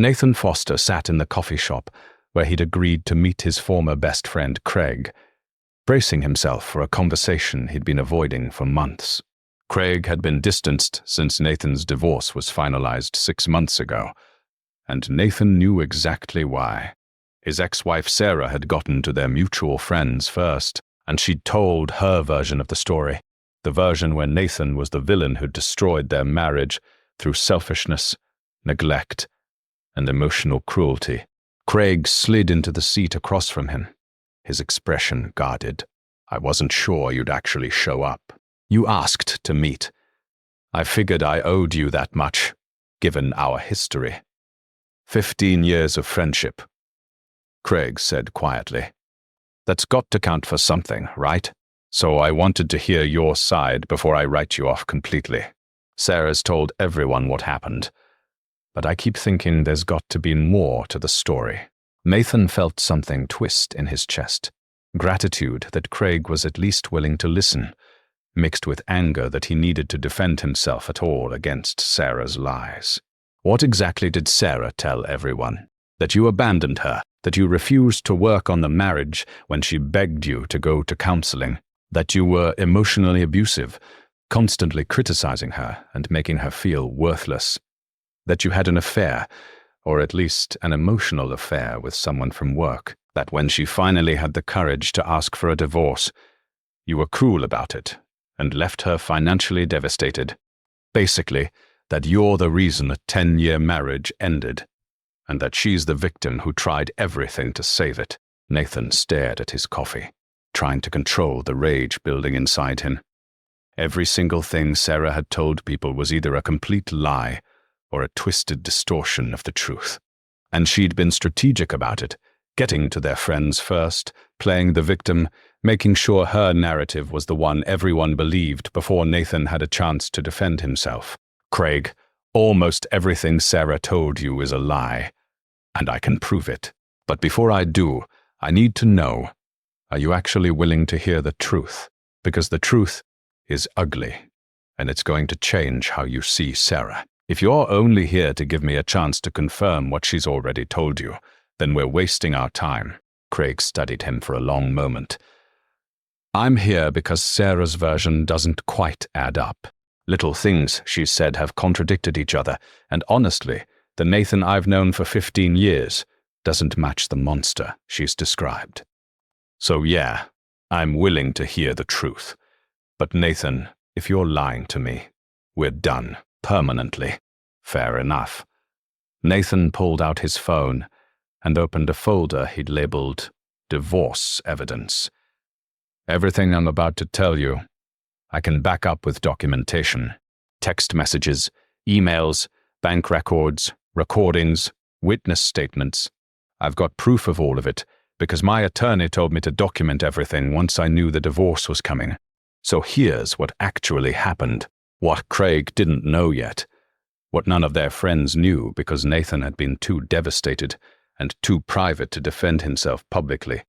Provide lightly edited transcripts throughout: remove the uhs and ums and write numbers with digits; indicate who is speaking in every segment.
Speaker 1: Nathan Foster sat in the coffee shop where he'd agreed to meet his former best friend Craig, bracing himself for a conversation he'd been avoiding for months. Craig had been distanced since Nathan's divorce was finalized 6 months ago, and Nathan knew exactly why. His ex-wife Sarah had gotten to their mutual friends first, and she'd told her version of the story, the version where Nathan was the villain who destroyed their marriage through selfishness, neglect, and emotional cruelty. Craig slid into the seat across from him, his expression guarded. "I wasn't sure you'd actually show up. You asked to meet. I figured I owed you that much, given our history. 15 years of friendship," Craig said quietly. "That's got to count for something, right? So I wanted to hear your side before I write you off completely. Sarah's told everyone what happened, but I keep thinking there's got to be more to the story." Nathan felt something twist in his chest, gratitude that Craig was at least willing to listen, mixed with anger that he needed to defend himself at all against Sarah's lies. What exactly did Sarah tell everyone? That you abandoned her, that you refused to work on the marriage when she begged you to go to counseling, that you were emotionally abusive, constantly criticizing her and making her feel worthless, that you had an affair, or at least an emotional affair with someone from work, that when she finally had the courage to ask for a divorce, you were cruel about it and left her financially devastated. Basically, that you're the reason a 10-year marriage ended, and that she's the victim who tried everything to save it. Nathan stared at his coffee, trying to control the rage building inside him. Every single thing Sarah had told people was either a complete lie or a twisted distortion of the truth. And she'd been strategic about it, getting to their friends first, playing the victim, making sure her narrative was the one everyone believed before Nathan had a chance to defend himself. "Craig, almost everything Sarah told you is a lie, and I can prove it. But before I do, I need to know, are you actually willing to hear the truth? Because the truth is ugly, and it's going to change how you see Sarah. If you're only here to give me a chance to confirm what she's already told you, then we're wasting our time." Craig studied him for a long moment. "I'm here because Sarah's version doesn't quite add up. Little things she's said have contradicted each other, and honestly, the Nathan I've known for 15 years doesn't match the monster she's described. So yeah, I'm willing to hear the truth. But Nathan, if you're lying to me, we're done. Permanently." "Fair enough." Nathan pulled out his phone and opened a folder he'd labeled divorce evidence. "Everything I'm about to tell you, I can back up with documentation. Text messages, emails, bank records, recordings, witness statements. I've got proof of all of it because my attorney told me to document everything once I knew the divorce was coming. So here's what actually happened. What Craig didn't know yet, what none of their friends knew because Nathan had been too devastated and too private to defend himself publicly,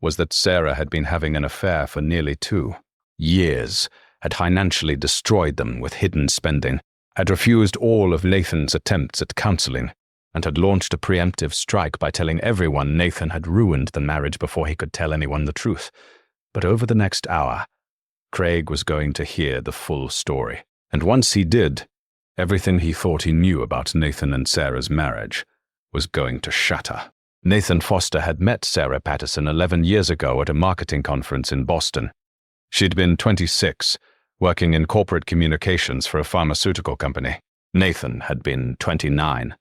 Speaker 1: was that Sarah had been having an affair for nearly 2 years, had financially destroyed them with hidden spending, had refused all of Nathan's attempts at counseling, and had launched a preemptive strike by telling everyone Nathan had ruined the marriage before he could tell anyone the truth. But over the next hour, Craig was going to hear the full story. And once he did, everything he thought he knew about Nathan and Sarah's marriage was going to shatter. Nathan Foster had met Sarah Patterson 11 years ago at a marketing conference in Boston. She'd been 26, working in corporate communications for a pharmaceutical company. Nathan had been 29,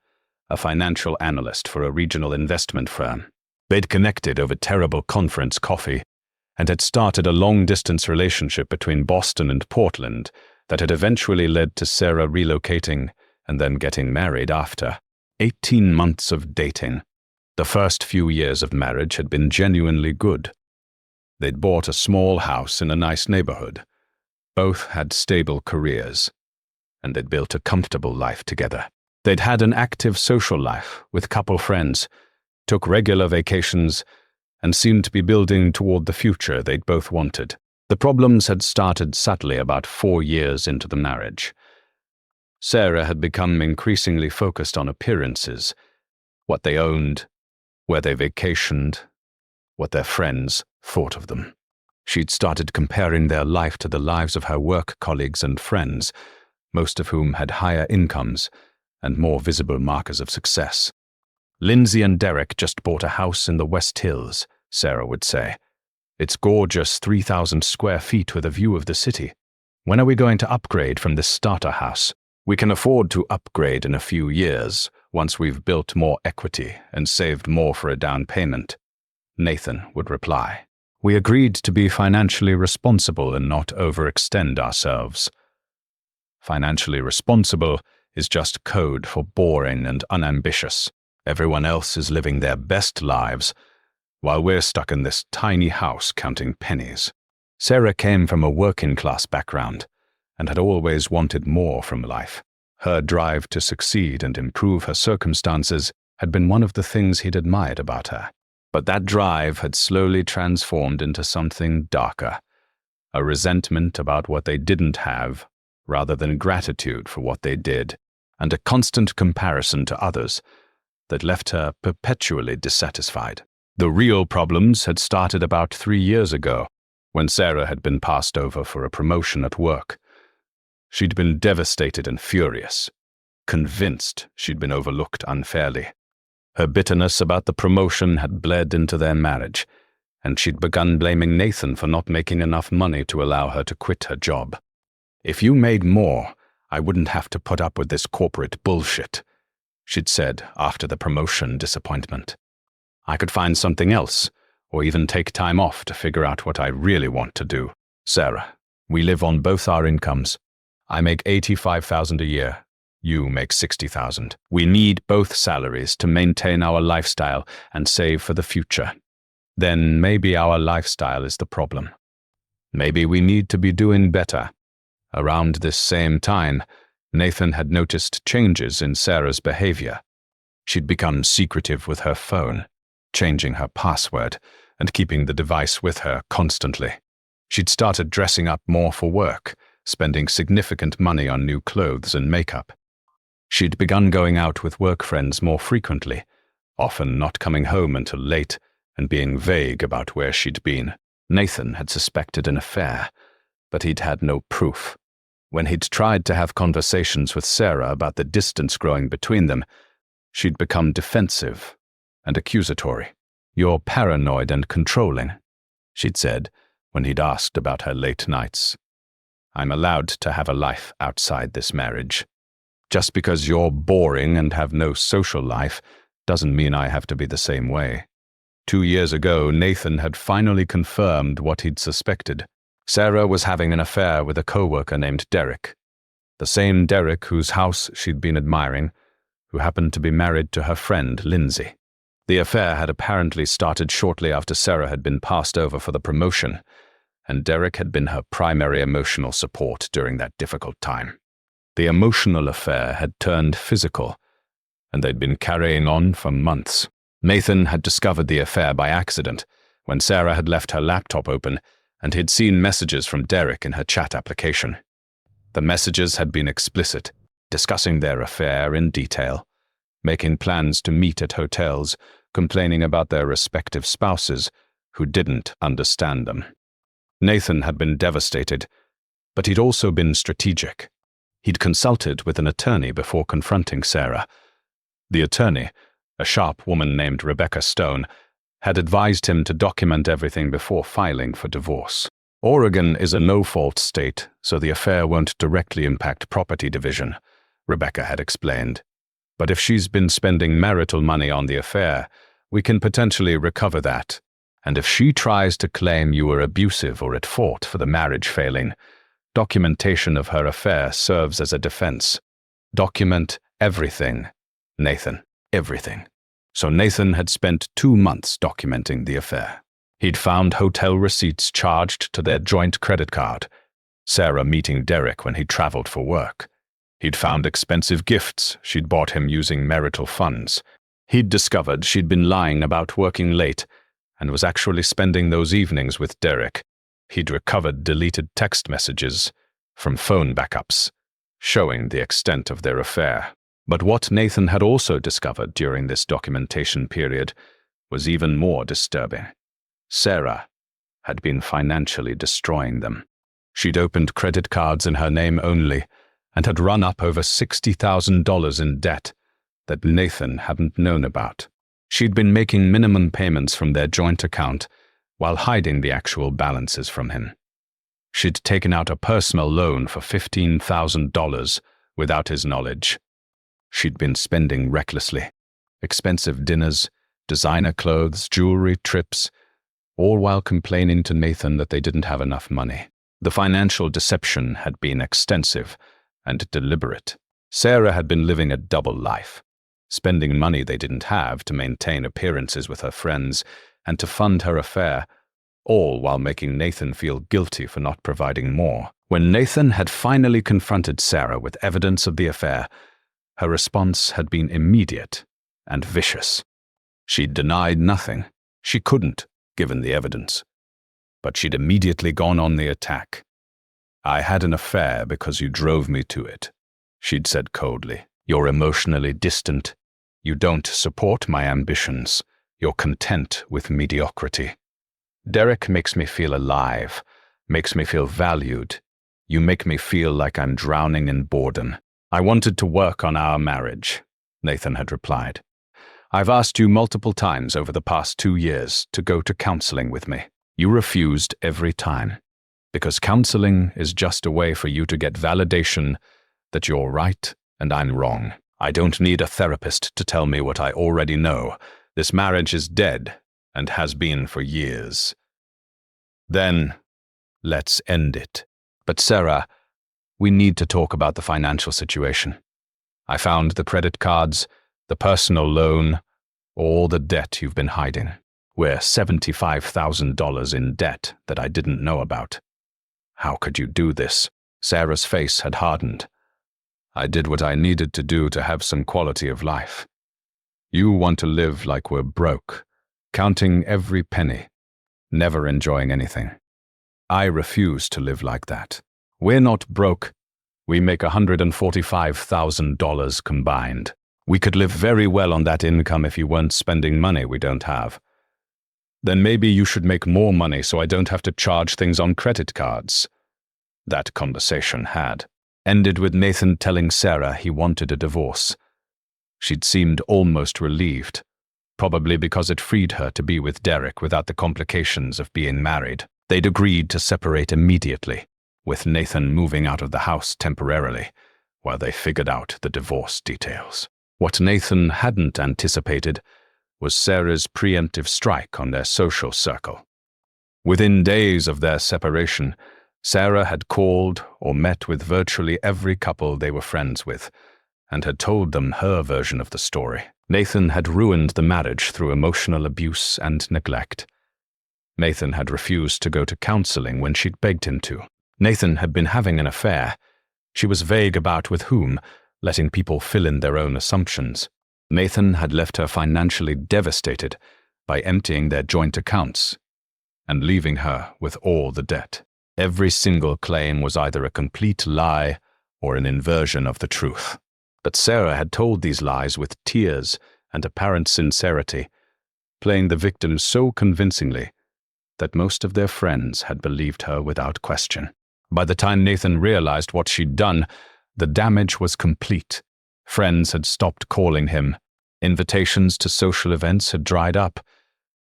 Speaker 1: a financial analyst for a regional investment firm. They'd connected over terrible conference coffee and had started a long-distance relationship between Boston and Portland that had eventually led to Sarah relocating and then getting married after. 18 months of dating. The first few years of marriage had been genuinely good. They'd bought a small house in a nice neighborhood. Both had stable careers, and they'd built a comfortable life together. They'd had an active social life with couple friends, took regular vacations, and seemed to be building toward the future they'd both wanted. The problems had started subtly about 4 years into the marriage. Sarah had become increasingly focused on appearances, what they owned, where they vacationed, what their friends thought of them. She'd started comparing their life to the lives of her work colleagues and friends, most of whom had higher incomes and more visible markers of success. Lindsay and Derek just bought a house in the West Hills, Sarah would say. It's gorgeous, 3,000 square feet with a view of the city. When are we going to upgrade from this starter house? We can afford to upgrade in a few years, once we've built more equity and saved more for a down payment, Nathan would reply. We agreed to be financially responsible and not overextend ourselves. Financially responsible is just code for boring and unambitious. Everyone else is living their best lives, while we're stuck in this tiny house counting pennies. Sarah came from a working-class background and had always wanted more from life. Her drive to succeed and improve her circumstances had been one of the things he'd admired about her. But that drive had slowly transformed into something darker, a resentment about what they didn't have, rather than gratitude for what they did, and a constant comparison to others that left her perpetually dissatisfied. The real problems had started about 3 years ago, when Sarah had been passed over for a promotion at work. She'd been devastated and furious, convinced she'd been overlooked unfairly. Her bitterness about the promotion had bled into their marriage, and she'd begun blaming Nathan for not making enough money to allow her to quit her job. If you made more, I wouldn't have to put up with this corporate bullshit, she'd said after the promotion disappointment. I could find something else, or even take time off to figure out what I really want to do. Sarah, we live on both our incomes. I make $85,000 a year. You make $60,000. We need both salaries to maintain our lifestyle and save for the future. Then maybe our lifestyle is the problem. Maybe we need to be doing better. Around this same time, Nathan had noticed changes in Sarah's behavior. She'd become secretive with her phone, changing her password and keeping the device with her constantly. She'd started dressing up more for work, spending significant money on new clothes and makeup. She'd begun going out with work friends more frequently, often not coming home until late and being vague about where she'd been. Nathan had suspected an affair, but he'd had no proof. When he'd tried to have conversations with Sarah about the distance growing between them, she'd become defensive and accusatory. You're paranoid and controlling, she'd said when he'd asked about her late nights. I'm allowed to have a life outside this marriage. Just because you're boring and have no social life doesn't mean I have to be the same way. 2 years ago, Nathan had finally confirmed what he'd suspected. Sarah was having an affair with a co-worker named Derek, the same Derek whose house she'd been admiring, who happened to be married to her friend Lindsay. The affair had apparently started shortly after Sarah had been passed over for the promotion, and Derek had been her primary emotional support during that difficult time. The emotional affair had turned physical, and they'd been carrying on for months. Nathan had discovered the affair by accident when Sarah had left her laptop open and he'd seen messages from Derek in her chat application. The messages had been explicit, discussing their affair in detail, making plans to meet at hotels, complaining about their respective spouses who didn't understand them. Nathan had been devastated, but he'd also been strategic. He'd consulted with an attorney before confronting Sarah. The attorney, a sharp woman named Rebecca Stone, had advised him to document everything before filing for divorce. Oregon is a no-fault state, so the affair won't directly impact property division, Rebecca had explained. But if she's been spending marital money on the affair, we can potentially recover that. And if she tries to claim you were abusive or at fault for the marriage failing, documentation of her affair serves as a defense. Document everything, Nathan, everything. So Nathan had spent 2 months documenting the affair. He'd found hotel receipts charged to their joint credit card, Sarah meeting Derek when he traveled for work. He'd found expensive gifts she'd bought him using marital funds. He'd discovered she'd been lying about working late and was actually spending those evenings with Derek. He'd recovered deleted text messages from phone backups, showing the extent of their affair. But what Nathan had also discovered during this documentation period was even more disturbing. Sarah had been financially destroying them. She'd opened credit cards in her name only and had run up over $60,000 in debt that Nathan hadn't known about. She'd been making minimum payments from their joint account while hiding the actual balances from him. She'd taken out a personal loan for $15,000 without his knowledge. She'd been spending recklessly. Expensive dinners, designer clothes, jewelry, trips, all while complaining to Nathan that they didn't have enough money. The financial deception had been extensive and deliberate. Sarah had been living a double life, spending money they didn't have to maintain appearances with her friends and to fund her affair, all while making Nathan feel guilty for not providing more. When Nathan had finally confronted Sarah with evidence of the affair, her response had been immediate and vicious. She'd denied nothing. She couldn't, given the evidence. But she'd immediately gone on the attack. "I had an affair because you drove me to it," she'd said coldly. "You're emotionally distant. You don't support my ambitions. You're content with mediocrity. Derek makes me feel alive, makes me feel valued. You make me feel like I'm drowning in boredom." "I wanted to work on our marriage," Nathan had replied. "I've asked you multiple times over the past 2 years to go to counseling with me. You refused every time, because counseling is just a way for you to get validation that you're right and I'm wrong. I don't need a therapist to tell me what I already know. This marriage is dead and has been for years. Then, let's end it." "But Sarah, we need to talk about the financial situation. I found the credit cards, the personal loan, all the debt you've been hiding. We're $75,000 in debt that I didn't know about. How could you do this?" Sarah's face had hardened. "I did what I needed to do to have some quality of life. You want to live like we're broke, counting every penny, never enjoying anything. I refuse to live like that. We're not broke. We make $145,000 combined. We could live very well on that income if you weren't spending money we don't have. Then maybe you should make more money so I don't have to charge things on credit cards." That conversation had ended with Nathan telling Sarah he wanted a divorce. She'd seemed almost relieved, probably because it freed her to be with Derek without the complications of being married. They'd agreed to separate immediately, with Nathan moving out of the house temporarily while they figured out the divorce details. What Nathan hadn't anticipated was Sarah's preemptive strike on their social circle. Within days of their separation, Sarah had called or met with virtually every couple they were friends with, and had told them her version of the story. Nathan had ruined the marriage through emotional abuse and neglect. Nathan had refused to go to counseling when she'd begged him to. Nathan had been having an affair. She was vague about with whom, letting people fill in their own assumptions. Nathan had left her financially devastated by emptying their joint accounts and leaving her with all the debt. Every single claim was either a complete lie or an inversion of the truth. But Sarah had told these lies with tears and apparent sincerity, playing the victim so convincingly that most of their friends had believed her without question. By the time Nathan realized what she'd done, the damage was complete. Friends had stopped calling him. Invitations to social events had dried up.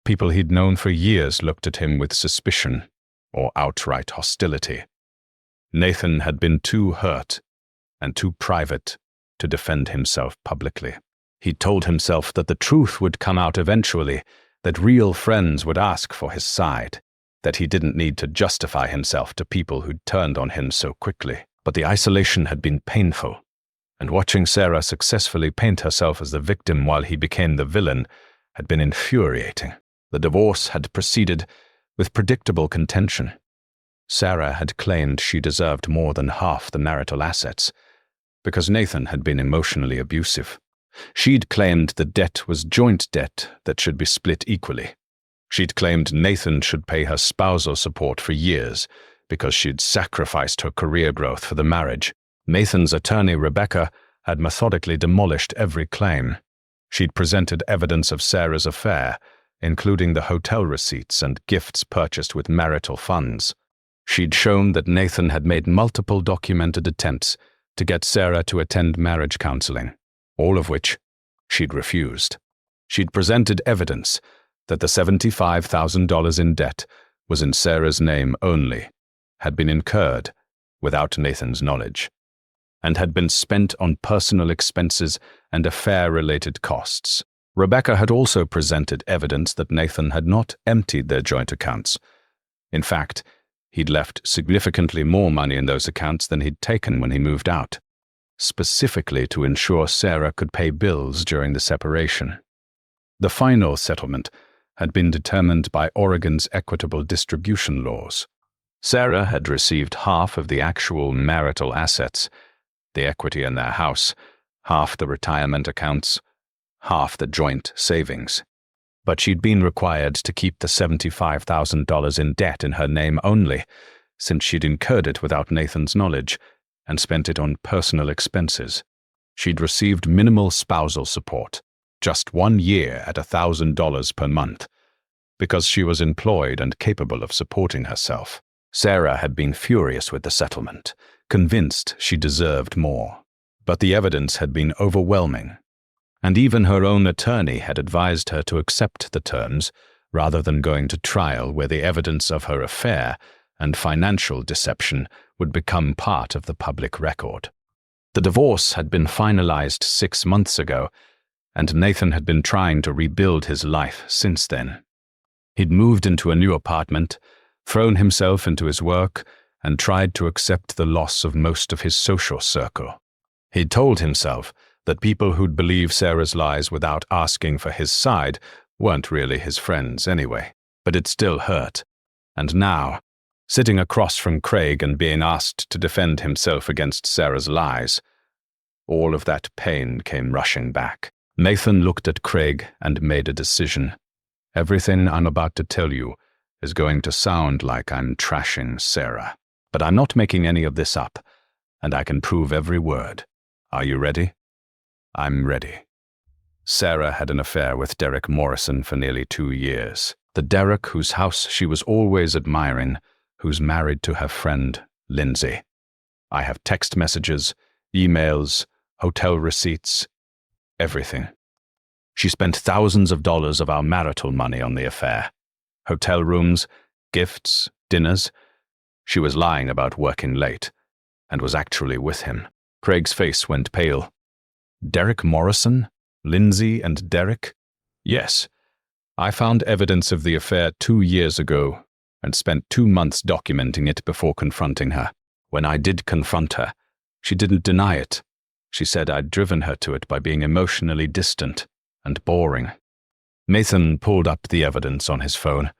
Speaker 1: People he'd known for years looked at him with suspicion or outright hostility. Nathan had been too hurt and too private to defend himself publicly. He told himself that the truth would come out eventually, that real friends would ask for his side, that he didn't need to justify himself to people who'd turned on him so quickly. But the isolation had been painful, and watching Sarah successfully paint herself as the victim while he became the villain had been infuriating. The divorce had proceeded with predictable contention. Sarah had claimed she deserved more than half the marital assets because Nathan had been emotionally abusive. She'd claimed the debt was joint debt that should be split equally. She'd claimed Nathan should pay her spousal support for years because she'd sacrificed her career growth for the marriage. Nathan's attorney, Rebecca, had methodically demolished every claim. She'd presented evidence of Sarah's affair, including the hotel receipts and gifts purchased with marital funds. She'd shown that Nathan had made multiple documented attempts to get Sarah to attend marriage counseling, all of which she'd refused. She'd presented evidence that the $75,000 in debt was in Sarah's name only, had been incurred without Nathan's knowledge, and had been spent on personal expenses and affair-related costs. Rebecca had also presented evidence that Nathan had not emptied their joint accounts. In fact, he'd left significantly more money in those accounts than he'd taken when he moved out, specifically to ensure Sarah could pay bills during the separation. The final settlement had been determined by Oregon's equitable distribution laws. Sarah had received half of the actual marital assets, the equity in their house, half the retirement accounts, half the joint savings. But she'd been required to keep the $75,000 in debt in her name only, since she'd incurred it without Nathan's knowledge and spent it on personal expenses. She'd received minimal spousal support, just 1 year at $1,000 per month, because she was employed and capable of supporting herself. Sarah had been furious with the settlement, convinced she deserved more. But the evidence had been overwhelming, and even her own attorney had advised her to accept the terms rather than going to trial where the evidence of her affair and financial deception would become part of the public record. The divorce had been finalized 6 months ago, and Nathan had been trying to rebuild his life since then. He'd moved into a new apartment, thrown himself into his work, and tried to accept the loss of most of his social circle. He'd told himself that people who'd believe Sarah's lies without asking for his side weren't really his friends anyway, but it still hurt. And now, sitting across from Craig and being asked to defend himself against Sarah's lies, all of that pain came rushing back. Nathan looked at Craig and made a decision. Everything I'm about to tell you is going to sound like I'm trashing Sarah, but I'm not making any of this up, and I can prove every word. Are you ready? I'm ready. Sarah had an affair with Derek Morrison for nearly 2 years. The Derek whose house she was always admiring, who's married to her friend, Lindsay. I have text messages, emails, hotel receipts, everything. She spent thousands of dollars of our marital money on the affair. Hotel rooms, gifts, dinners. She was lying about working late, and was actually with him. Craig's face went pale. Derek Morrison? Lindsay and Derek? Yes. I found evidence of the affair 2 years ago, and spent 2 months documenting it before confronting her. When I did confront her, she didn't deny it. She said I'd driven her to it by being emotionally distant and boring. Nathan pulled up the evidence on his phone.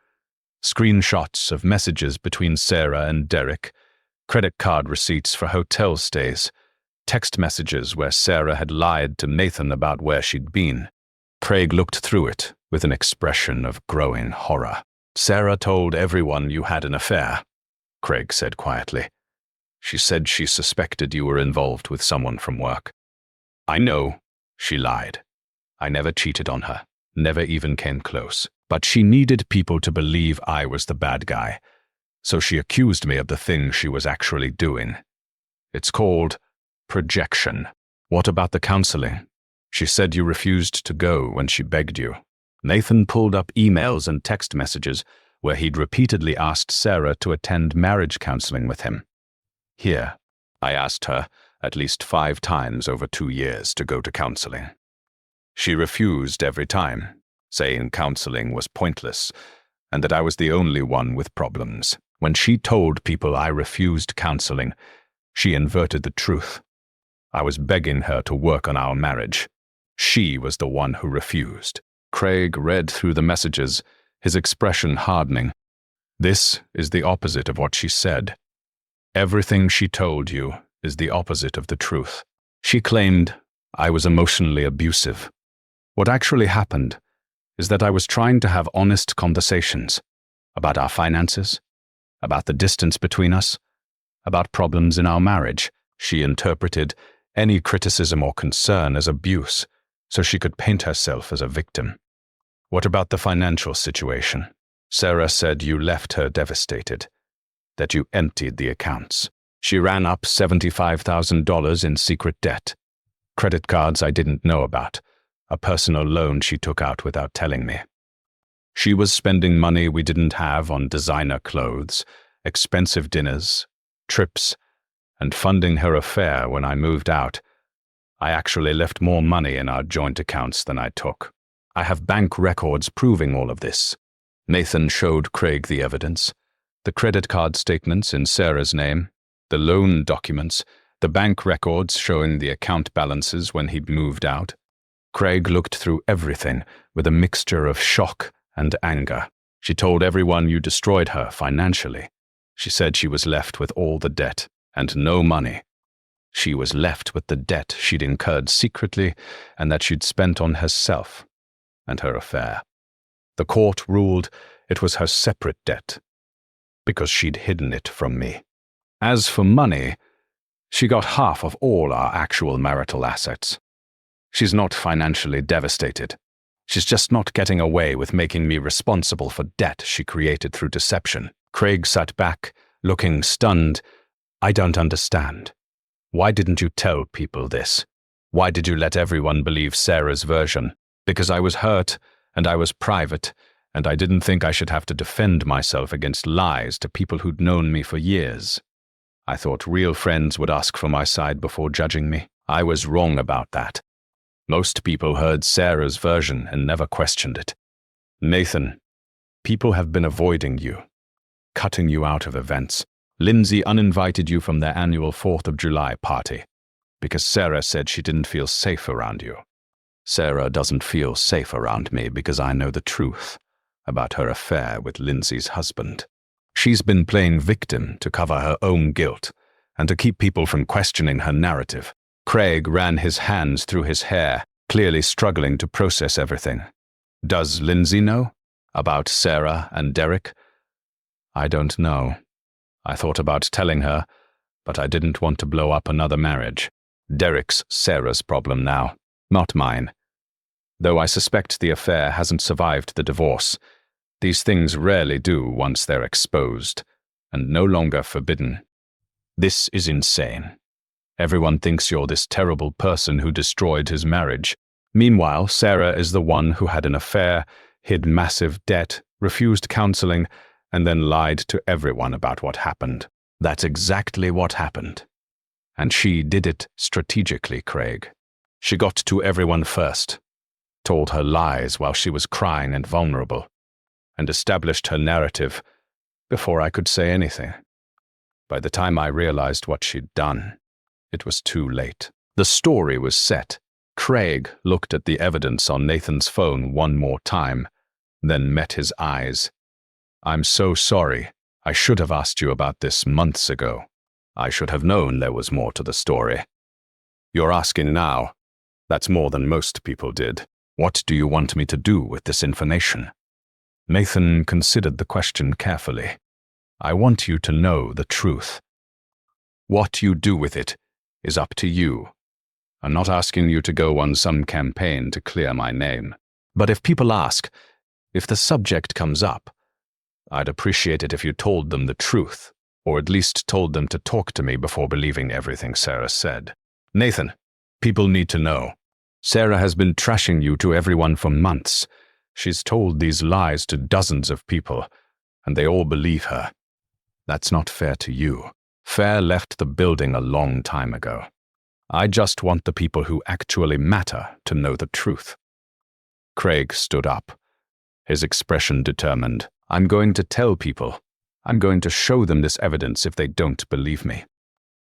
Speaker 1: Screenshots of messages between Sarah and Derek, credit card receipts for hotel stays, text messages where Sarah had lied to Nathan about where she'd been. Craig looked through it with an expression of growing horror. Sarah told everyone you had an affair, Craig said quietly. She said she suspected you were involved with someone from work. I know, she lied. I never cheated on her, never even came close. But she needed people to believe I was the bad guy, so she accused me of the thing she was actually doing. It's called projection. What about the counseling? She said you refused to go when she begged you. Nathan pulled up emails and text messages where he'd repeatedly asked Sarah to attend marriage counseling with him. Here, I asked her at least 5 times over 2 years to go to counseling. She refused every time, saying counseling was pointless and that I was the only one with problems. When she told people I refused counseling, she inverted the truth. I was begging her to work on our marriage. She was the one who refused. Craig read through the messages, his expression hardening. This is the opposite of what she said. Everything she told you is the opposite of the truth. She claimed I was emotionally abusive. What actually happened is that I was trying to have honest conversations about our finances, about the distance between us, about problems in our marriage. She interpreted any criticism or concern as abuse, so she could paint herself as a victim. What about the financial situation? Sarah said you left her devastated, that you emptied the accounts. She ran up $75,000 in secret debt. Credit cards I didn't know about, a personal loan she took out without telling me. She was spending money we didn't have on designer clothes, expensive dinners, trips, and funding her affair when I moved out. I actually left more money in our joint accounts than I took. I have bank records proving all of this. Nathan showed Craig the evidence, the credit card statements in Sarah's name, the loan documents, the bank records showing the account balances when he'd moved out. Craig looked through everything with a mixture of shock and anger. She told everyone you destroyed her financially. She said she was left with all the debt and no money. She was left with the debt she'd incurred secretly and that she'd spent on herself and her affair. The court ruled it was her separate debt because she'd hidden it from me. As for money, she got half of all our actual marital assets. She's not financially devastated. She's just not getting away with making me responsible for debt she created through deception. Craig sat back, looking stunned. I don't understand. Why didn't you tell people this? Why did you let everyone believe Sarah's version? Because I was hurt, and I was private, and I didn't think I should have to defend myself against lies to people who'd known me for years. I thought real friends would ask for my side before judging me. I was wrong about that. Most people heard Sarah's version and never questioned it. Nathan, people have been avoiding you, cutting you out of events. Lindsay uninvited you from their annual 4th of July party because Sarah said she didn't feel safe around you. Sarah doesn't feel safe around me because I know the truth about her affair with Lindsay's husband. She's been playing victim to cover her own guilt and to keep people from questioning her narrative. Craig ran his hands through his hair, clearly struggling to process everything. Does Lindsay know about Sarah and Derek? I don't know. I thought about telling her, but I didn't want to blow up another marriage. Derek's Sarah's problem now, not mine. Though I suspect the affair hasn't survived the divorce, these things rarely do once they're exposed, and no longer forbidden. This is insane. Everyone thinks you're this terrible person who destroyed his marriage. Meanwhile, Sarah is the one who had an affair, hid massive debt, refused counseling, and then lied to everyone about what happened. That's exactly what happened. And she did it strategically, Craig. She got to everyone first, told her lies while she was crying and vulnerable, and established her narrative before I could say anything. By the time I realized what she'd done, it was too late. The story was set. Craig looked at the evidence on Nathan's phone one more time, then met his eyes. I'm so sorry. I should have asked you about this months ago. I should have known there was more to the story. You're asking now. That's more than most people did. What do you want me to do with this information? Nathan considered the question carefully. I want you to know the truth. What you do with it is up to you. I'm not asking you to go on some campaign to clear my name. But if people ask, if the subject comes up, I'd appreciate it if you told them the truth, or at least told them to talk to me before believing everything Sarah said. Nathan, people need to know. Sarah has been trashing you to everyone for months. She's told these lies to dozens of people, and they all believe her. That's not fair to you. Fair left the building a long time ago. I just want the people who actually matter to know the truth. Craig stood up, his expression determined. I'm going to tell people. I'm going to show them this evidence if they don't believe me.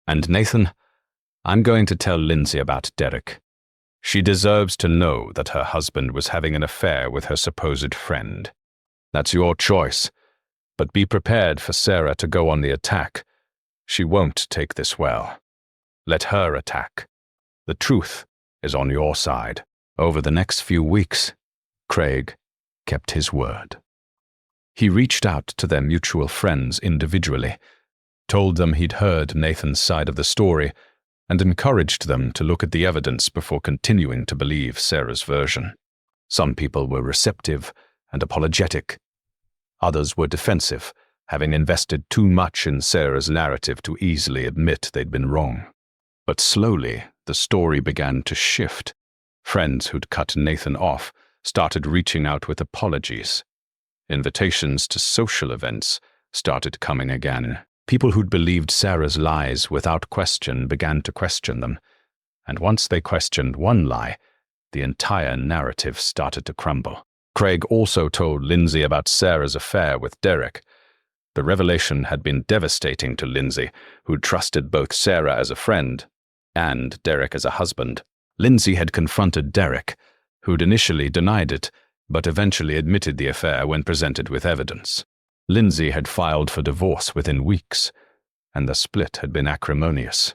Speaker 1: And Nathan, I'm going to tell Lindsay about Derek. She deserves to know that her husband was having an affair with her supposed friend. That's your choice, but be prepared for Sarah to go on the attack. She won't take this well. Let her attack. The truth is on your side. Over the next few weeks, Craig kept his word. He reached out to their mutual friends individually, told them he'd heard Nathan's side of the story, and encouraged them to look at the evidence before continuing to believe Sarah's version. Some people were receptive and apologetic. Others were defensive, having invested too much in Sarah's narrative to easily admit they'd been wrong. But slowly, the story began to shift. Friends who'd cut Nathan off started reaching out with apologies. Invitations to social events started coming again. People who'd believed Sarah's lies without question began to question them. And once they questioned one lie, the entire narrative started to crumble. Craig also told Lindsay about Sarah's affair with Derek. The revelation had been devastating to Lindsay, who'd trusted both Sarah as a friend and Derek as a husband. Lindsay had confronted Derek, who'd initially denied it, but eventually admitted the affair when presented with evidence. Lindsay had filed for divorce within weeks, and the split had been acrimonious.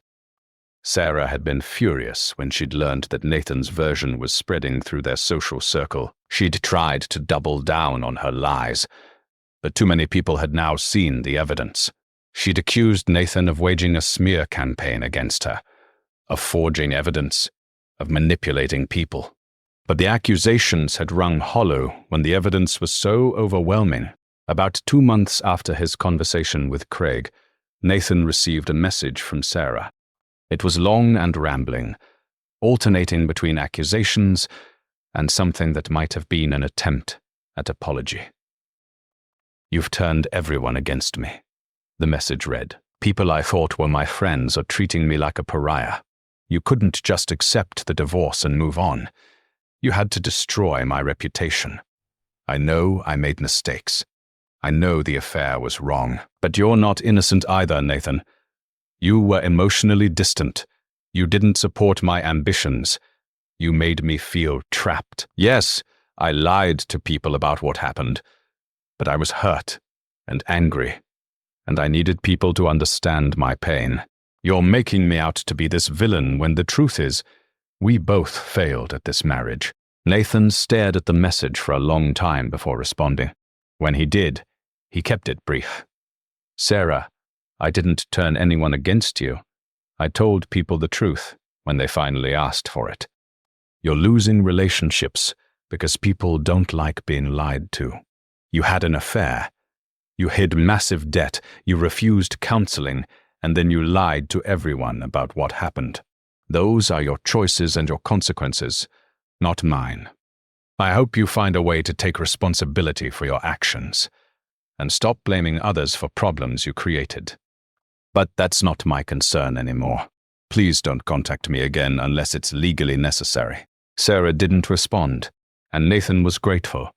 Speaker 1: Sarah had been furious when she'd learned that Nathan's version was spreading through their social circle. She'd tried to double down on her lies, but too many people had now seen the evidence. She'd accused Nathan of waging a smear campaign against her, of forging evidence, of manipulating people. But the accusations had rung hollow when the evidence was so overwhelming. About 2 months after his conversation with Craig, Nathan received a message from Sarah. It was long and rambling, alternating between accusations and something that might have been an attempt at apology. "You've turned everyone against me," the message read. "People I thought were my friends are treating me like a pariah. You couldn't just accept the divorce and move on. You had to destroy my reputation. I know I made mistakes. I know the affair was wrong. But you're not innocent either, Nathan. You were emotionally distant. You didn't support my ambitions. You made me feel trapped. Yes, I lied to people about what happened, but I was hurt and angry, and I needed people to understand my pain. You're making me out to be this villain when the truth is, we both failed at this marriage." Nathan stared at the message for a long time before responding. When he did, he kept it brief. "Sarah, I didn't turn anyone against you. I told people the truth when they finally asked for it. You're losing relationships because people don't like being lied to. You had an affair. You hid massive debt. You refused counseling, and then you lied to everyone about what happened. Those are your choices and your consequences, not mine. I hope you find a way to take responsibility for your actions and stop blaming others for problems you created. But that's not my concern anymore. Please don't contact me again unless it's legally necessary." Sarah didn't respond, and Nathan was grateful.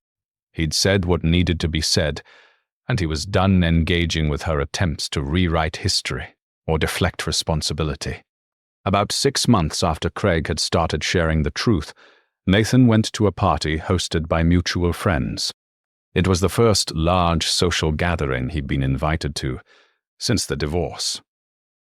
Speaker 1: He'd said what needed to be said, and he was done engaging with her attempts to rewrite history or deflect responsibility. About 6 months after Craig had started sharing the truth, Nathan went to a party hosted by mutual friends. It was the first large social gathering he'd been invited to since the divorce,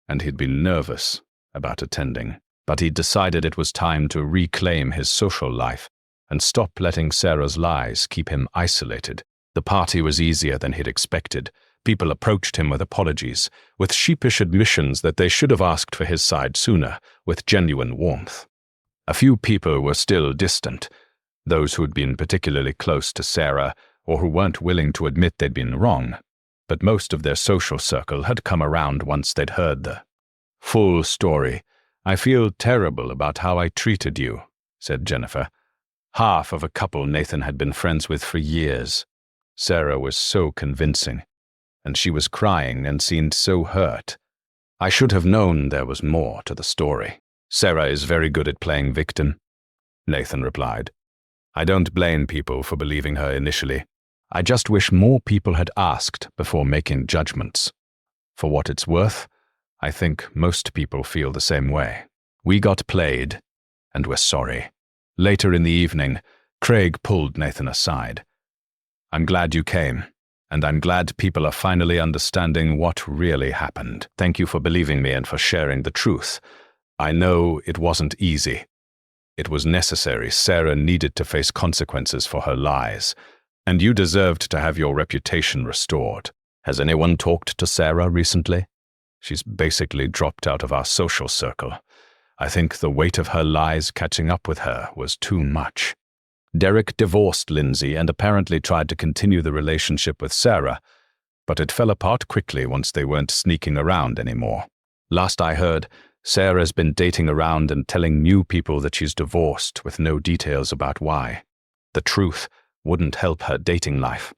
Speaker 1: and he'd been nervous about attending. But he'd decided it was time to reclaim his social life and stop letting Sarah's lies keep him isolated. The party was easier than he'd expected. People approached him with apologies, with sheepish admissions that they should have asked for his side sooner, with genuine warmth. A few people were still distant, those who'd been particularly close to Sarah or who weren't willing to admit they'd been wrong, but most of their social circle had come around once they'd heard the full story. "I feel terrible about how I treated you," said Jennifer, half of a couple Nathan had been friends with for years. Sarah was so convincing, and she was crying and seemed so hurt. "I should have known there was more to the story." "Sarah is very good at playing victim," Nathan replied. "I don't blame people for believing her initially. I just wish more people had asked before making judgments. For what it's worth, I think most people feel the same way. We got played, and we're sorry." Later in the evening, Craig pulled Nathan aside. "I'm glad you came, and I'm glad people are finally understanding what really happened. Thank you for believing me and for sharing the truth. I know it wasn't easy. It was necessary. Sarah needed to face consequences for her lies, and you deserved to have your reputation restored. Has anyone talked to Sarah recently? She's basically dropped out of our social circle. I think the weight of her lies catching up with her was too much. Derek divorced Lindsay and apparently tried to continue the relationship with Sarah, but it fell apart quickly once they weren't sneaking around anymore. Last I heard, Sarah's been dating around and telling new people that she's divorced with no details about why. The truth wouldn't help her dating life.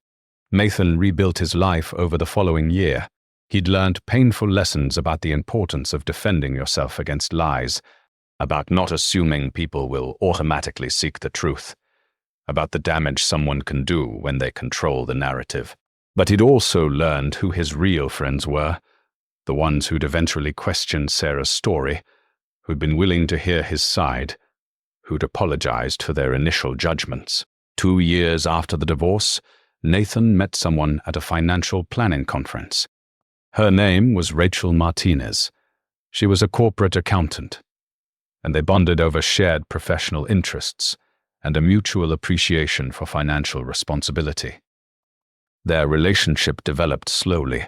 Speaker 1: Nathan rebuilt his life over the following year. He'd learned painful lessons about the importance of defending yourself against lies, about not assuming people will automatically seek the truth, about the damage someone can do when they control the narrative. But he'd also learned who his real friends were, the ones who'd eventually questioned Sarah's story, who'd been willing to hear his side, who'd apologized for their initial judgments. 2 years after the divorce, Nathan met someone at a financial planning conference. Her name was Rachel Martinez. She was a corporate accountant, and they bonded over shared professional interests and a mutual appreciation for financial responsibility. Their relationship developed slowly,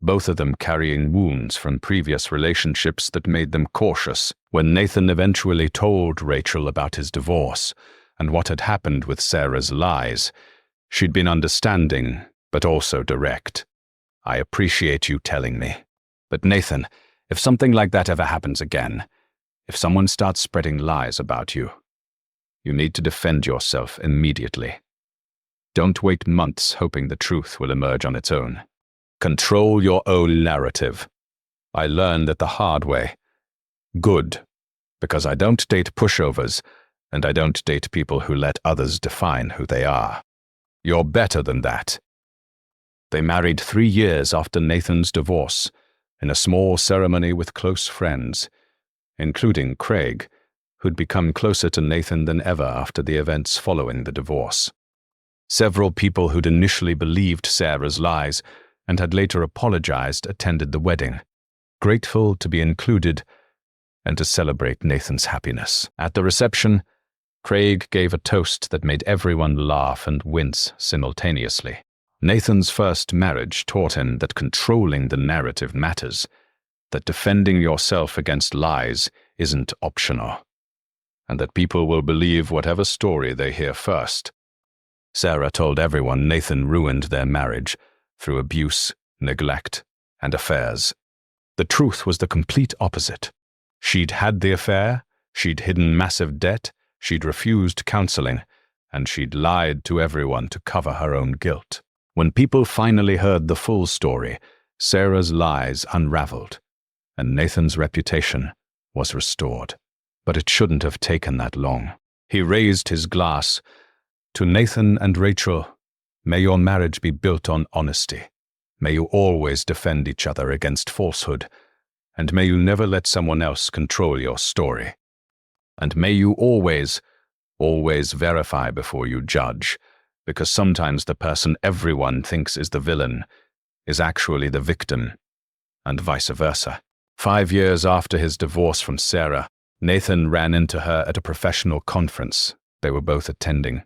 Speaker 1: both of them carrying wounds from previous relationships that made them cautious. When Nathan eventually told Rachel about his divorce and what had happened with Sarah's lies, she'd been understanding, but also direct. "I appreciate you telling me. But Nathan, if something like that ever happens again, if someone starts spreading lies about you, you need to defend yourself immediately. Don't wait months hoping the truth will emerge on its own. Control your own narrative. I learned it the hard way. Good, because I don't date pushovers, and I don't date people who let others define who they are. You're better than that." They married 3 years after Nathan's divorce, in a small ceremony with close friends, including Craig, who'd become closer to Nathan than ever after the events following the divorce. Several people who'd initially believed Sarah's lies and had later apologized attended the wedding, grateful to be included and to celebrate Nathan's happiness. At the reception, Craig gave a toast that made everyone laugh and wince simultaneously. Nathan's first marriage taught him that controlling the narrative matters, that defending yourself against lies isn't optional, and that people will believe whatever story they hear first. Sarah told everyone Nathan ruined their marriage through abuse, neglect, and affairs. The truth was the complete opposite. She'd had the affair, she'd hidden massive debt, she'd refused counseling, and she'd lied to everyone to cover her own guilt. When people finally heard the full story, Sarah's lies unraveled, and Nathan's reputation was restored. But it shouldn't have taken that long. He raised his glass. "To Nathan and Rachel, may your marriage be built on honesty. May you always defend each other against falsehood, and may you never let someone else control your story. And may you always verify before you judge, because sometimes the person everyone thinks is the villain is actually the victim, and vice versa." 5 years after his divorce from Sarah, Nathan ran into her at a professional conference they were both attending.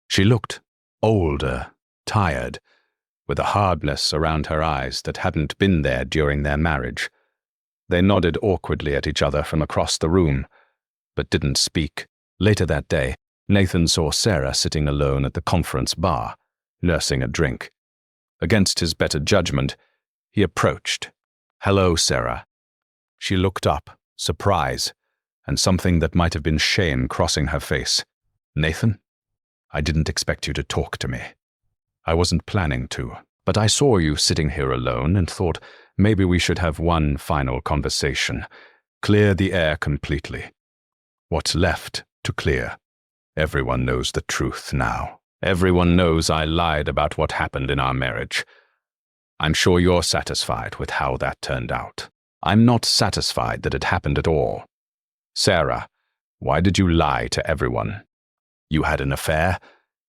Speaker 1: She looked older, tired, with a hardness around her eyes that hadn't been there during their marriage. They nodded awkwardly at each other from across the room, but didn't speak. Later that day, Nathan saw Sarah sitting alone at the conference bar, nursing a drink. Against his better judgment, he approached. "Hello, Sarah." She looked up, surprise, and something that might have been shame crossing her face. "Nathan, I didn't expect you to talk to me. I wasn't planning to, but I saw you sitting here alone and thought maybe we should have one final conversation, clear the air completely. What's left to clear? Everyone knows the truth now. Everyone knows I lied about what happened in our marriage. I'm sure you're satisfied with how that turned out. I'm not satisfied that it happened at all. Sarah, why did you lie to everyone? You had an affair,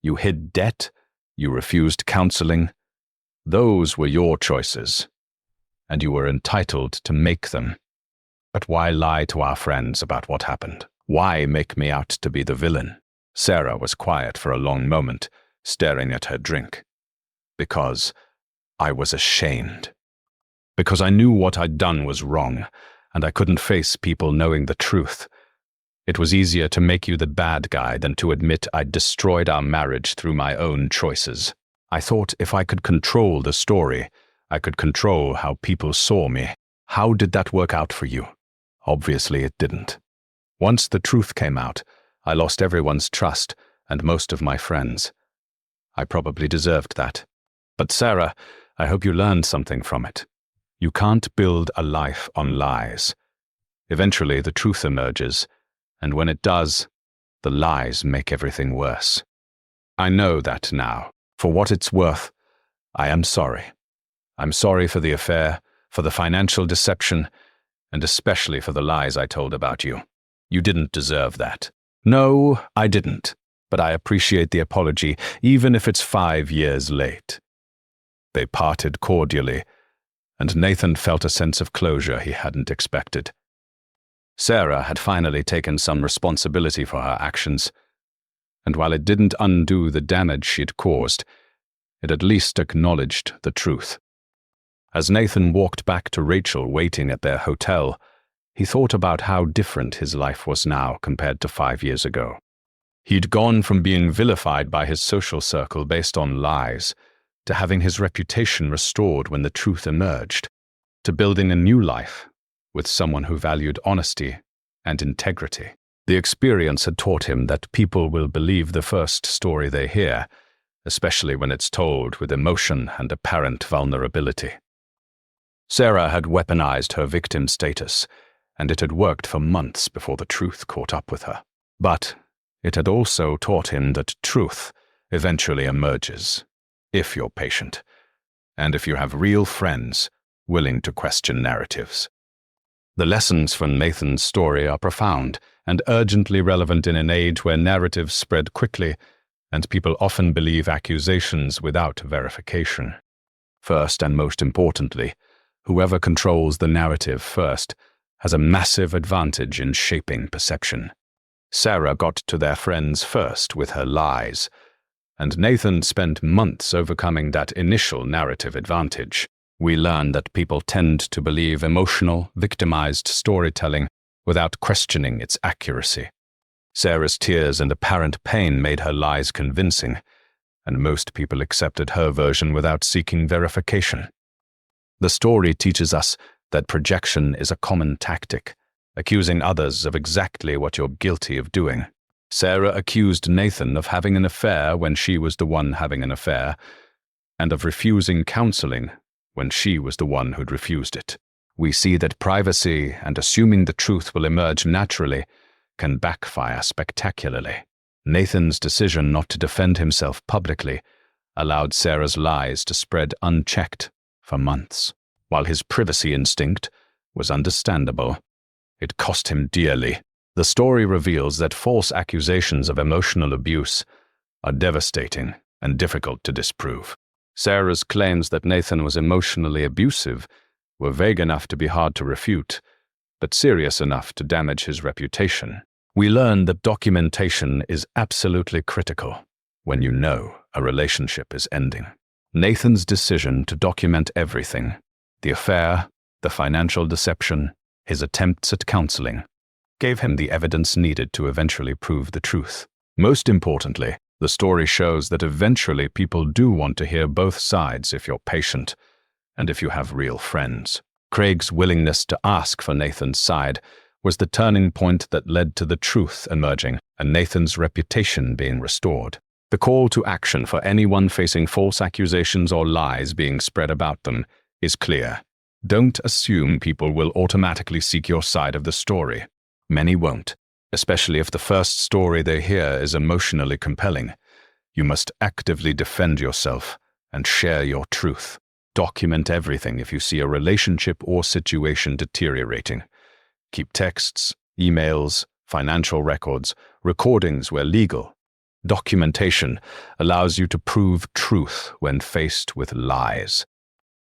Speaker 1: you hid debt, you refused counseling. Those were your choices, and you were entitled to make them. But why lie to our friends about what happened? Why make me out to be the villain?" Sarah was quiet for a long moment, staring at her drink. "Because I was ashamed. Because I knew what I'd done was wrong. and I couldn't face people knowing the truth. It was easier to make you the bad guy than to admit I'd destroyed our marriage through my own choices. I thought if I could control the story, I could control how people saw me. How did that work out for you? Obviously it didn't. Once the truth came out, I lost everyone's trust and most of my friends. I probably deserved that. But Sarah, I hope you learned something from it. You can't build a life on lies. Eventually the truth emerges, and when it does, the lies make everything worse. I know that now. For what it's worth, I am sorry. I'm sorry for the affair, for the financial deception, and especially for the lies I told about you. You didn't deserve that. No, I didn't, but I appreciate the apology, even if it's 5 years late. They parted cordially, and Nathan felt a sense of closure he hadn't expected. Sarah had finally taken some responsibility for her actions, and while it didn't undo the damage she'd caused, it at least acknowledged the truth. As Nathan walked back to Rachel waiting at their hotel, he thought about how different his life was now compared to 5 years ago. He'd gone from being vilified by his social circle based on lies, to having his reputation restored when the truth emerged, to building a new life with someone who valued honesty and integrity. The experience had taught him that people will believe the first story they hear, especially when it's told with emotion and apparent vulnerability. Sarah had weaponized her victim status, and it had worked for months before the truth caught up with her. But it had also taught him that truth eventually emerges, if you're patient, and if you have real friends willing to question narratives. The lessons from Nathan's story are profound and urgently relevant in an age where narratives spread quickly and people often believe accusations without verification. First and most importantly, whoever controls the narrative first has a massive advantage in shaping perception. Sarah got to their friends first with her lies, and Nathan spent months overcoming that initial narrative advantage. We learned that people tend to believe emotional, victimized storytelling without questioning its accuracy. Sarah's tears and apparent pain made her lies convincing, and most people accepted her version without seeking verification. The story teaches us that projection is a common tactic, accusing others of exactly what you're guilty of doing. Sarah accused Nathan of having an affair when she was the one having an affair, and of refusing counseling when she was the one who'd refused it. We see that privacy and assuming the truth will emerge naturally can backfire spectacularly. Nathan's decision not to defend himself publicly allowed Sarah's lies to spread unchecked for months. While his privacy instinct was understandable, it cost him dearly. The story reveals that false accusations of emotional abuse are devastating and difficult to disprove. Sarah's claims that Nathan was emotionally abusive were vague enough to be hard to refute, but serious enough to damage his reputation. We learn that documentation is absolutely critical when you know a relationship is ending. Nathan's decision to document everything, the affair, the financial deception, his attempts at counseling, gave him the evidence needed to eventually prove the truth. Most importantly, the story shows that eventually people do want to hear both sides if you're patient and if you have real friends. Craig's willingness to ask for Nathan's side was the turning point that led to the truth emerging and Nathan's reputation being restored. The call to action for anyone facing false accusations or lies being spread about them is clear. Don't assume people will automatically seek your side of the story. Many won't, especially if the first story they hear is emotionally compelling. You must actively defend yourself and share your truth. Document everything if you see a relationship or situation deteriorating. Keep texts, emails, financial records, recordings where legal. Documentation allows you to prove truth when faced with lies.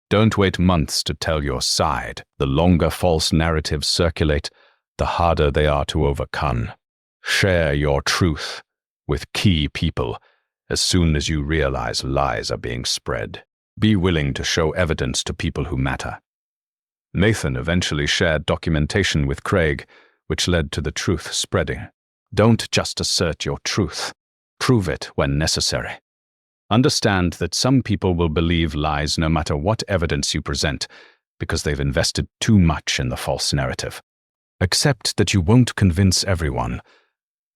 Speaker 1: Don't wait months to tell your side. The longer false narratives circulate, the harder they are to overcome. Share your truth with key people as soon as you realize lies are being spread. Be willing to show evidence to people who matter. Nathan eventually shared documentation with Craig, which led to the truth spreading. Don't just assert your truth. Prove it when necessary. Understand that some people will believe lies no matter what evidence you present, because they've invested too much in the false narrative. Accept that you won't convince everyone,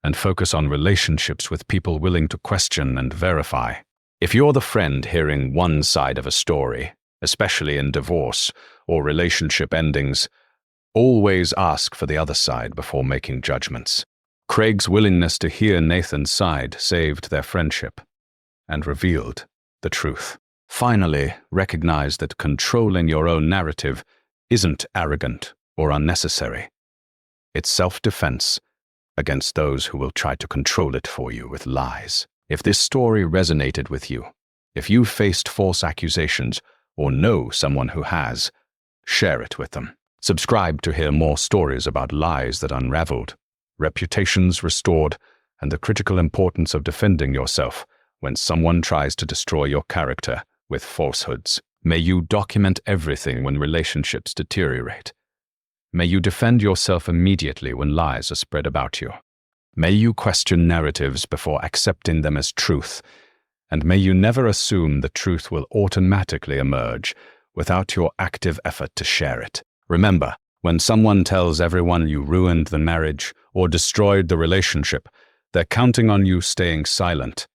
Speaker 1: and focus on relationships with people willing to question and verify. If you're the friend hearing one side of a story, especially in divorce or relationship endings, always ask for the other side before making judgments. Craig's willingness to hear Nathan's side saved their friendship and revealed the truth. Finally, recognize that controlling your own narrative isn't arrogant or unnecessary. It's self-defense against those who will try to control it for you with lies. If this story resonated with you, if you faced false accusations or know someone who has, share it with them. Subscribe to hear more stories about lies that unraveled, reputations restored, and the critical importance of defending yourself when someone tries to destroy your character with falsehoods. May you document everything when relationships deteriorate. May you defend yourself immediately when lies are spread about you. May you question narratives before accepting them as truth, and may you never assume the truth will automatically emerge without your active effort to share it. Remember, when someone tells everyone you ruined the marriage or destroyed the relationship, they're counting on you staying silent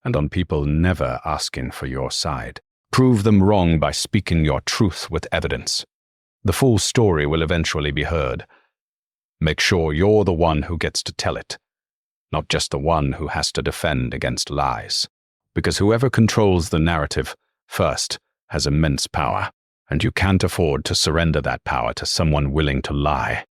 Speaker 1: and on people never asking for your side. Prove them wrong by speaking your truth with evidence. The full story will eventually be heard. Make sure you're the one who gets to tell it, not just the one who has to defend against lies. Because whoever controls the narrative first has immense power, and you can't afford to surrender that power to someone willing to lie.